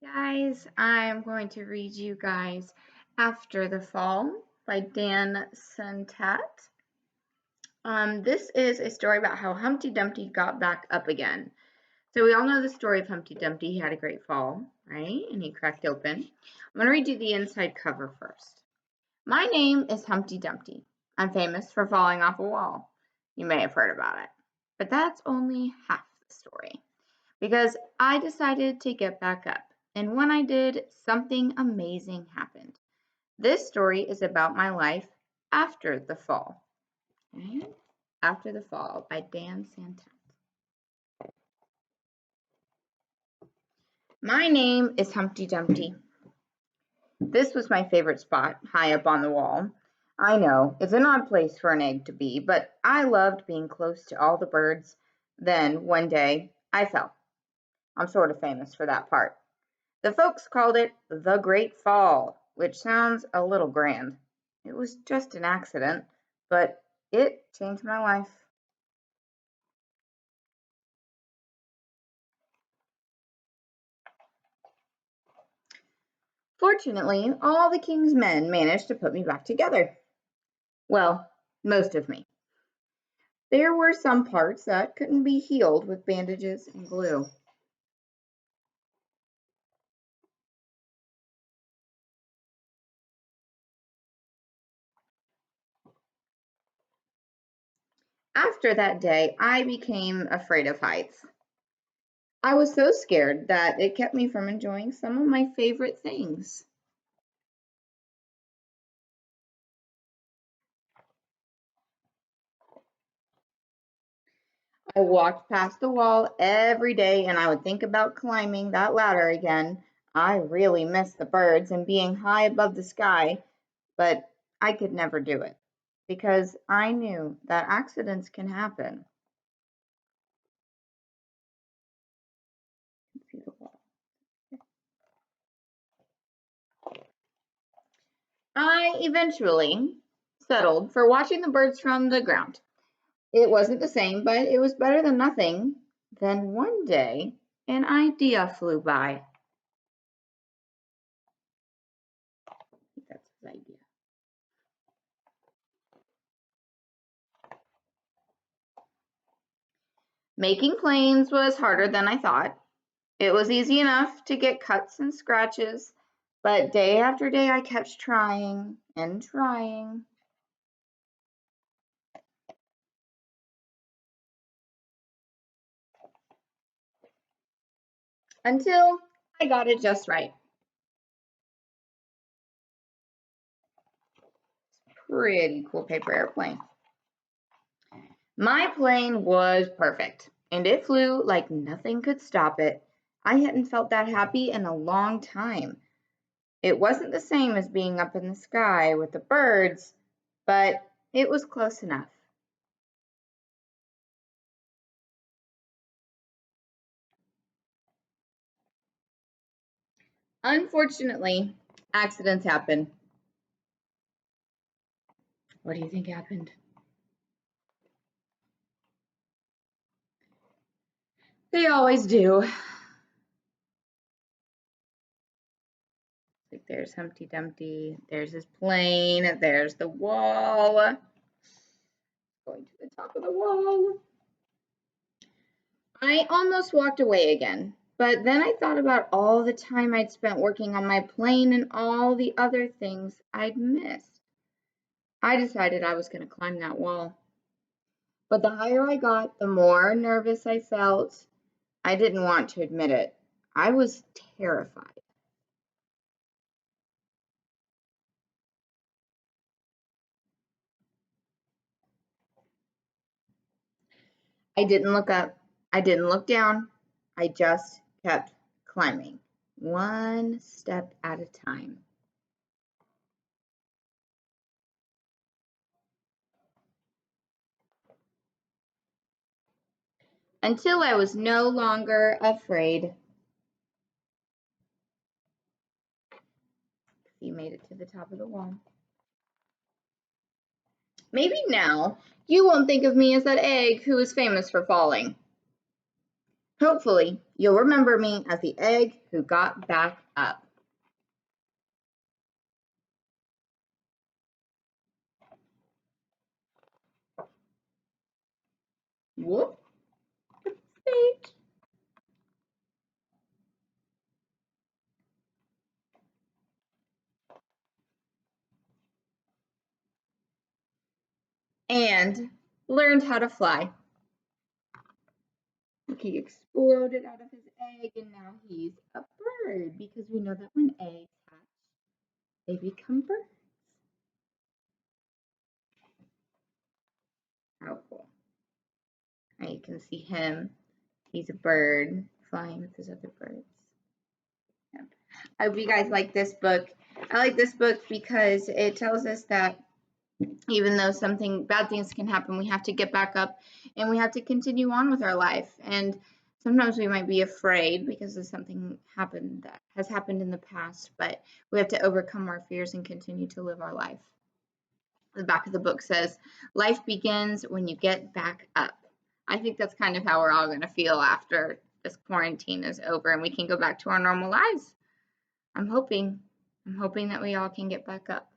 Guys, I'm going to read you guys After the Fall by Dan Santat. This is a story about how Humpty Dumpty got back up again. So we all know the story of Humpty Dumpty. He had a great fall, right? And he cracked open. I'm going to read you the inside cover first. My name is Humpty Dumpty. I'm famous for falling off a wall. You may have heard about it. But that's only half the story. Because I decided to get back up. And when I did, something amazing happened. This story is about my life after the fall. Okay? After the Fall by Dan Santat. My name is Humpty Dumpty. This was my favorite spot, high up on the wall. I know, it's an odd place for an egg to be, but I loved being close to all the birds. Then, one day, I fell. I'm sort of famous for that part. The folks called it the Great Fall, which sounds a little grand. It was just an accident, but it changed my life. Fortunately, all the king's men managed to put me back together. Well, most of me. There were some parts that couldn't be healed with bandages and glue. After that day, I became afraid of heights. I was so scared that it kept me from enjoying some of my favorite things. I walked past the wall every day and I would think about climbing that ladder again. I really missed the birds and being high above the sky, but I could never do it because I knew that accidents can happen. I eventually settled for watching the birds from the ground. It wasn't the same, but it was better than nothing. Then one day, an idea flew by. I think that's his idea. Making planes was harder than I thought. It was easy enough to get cuts and scratches, but day after day I kept trying and trying until I got it just right. Pretty cool paper airplane. My plane was perfect, and it flew like nothing could stop it. I hadn't felt that happy in a long time. It wasn't the same as being up in the sky with the birds, but it was close enough. Unfortunately, accidents happen. What do you think happened? They always do. Like there's Humpty Dumpty, there's his plane, there's the wall. Going to the top of the wall. I almost walked away again, but then I thought about all the time I'd spent working on my plane and all the other things I'd missed. I decided I was going to climb that wall. But the higher I got, the more nervous I felt. I didn't want to admit it. I was terrified. I didn't look up. I didn't look down. I just kept climbing, one step at a time. Until I was no longer afraid. He made it to the top of the wall. Maybe now you won't think of me as that egg who is famous for falling. Hopefully, you'll remember me as the egg who got back up. Whoop, stage. And learned how to fly. Look, he exploded out of his egg and now he's a bird because we know that when eggs hatch, they become birds. How cool. Now you can see him. He's a bird flying with his other birds. Yep. I hope you guys like this book. I like this book because it tells us that even though bad things can happen, we have to get back up and we have to continue on with our life. And sometimes we might be afraid because of something that has happened in the past, but we have to overcome our fears and continue to live our life. The back of the book says, life begins when you get back up. I think that's kind of how we're all going to feel after this quarantine is over and we can go back to our normal lives. I'm hoping that we all can get back up.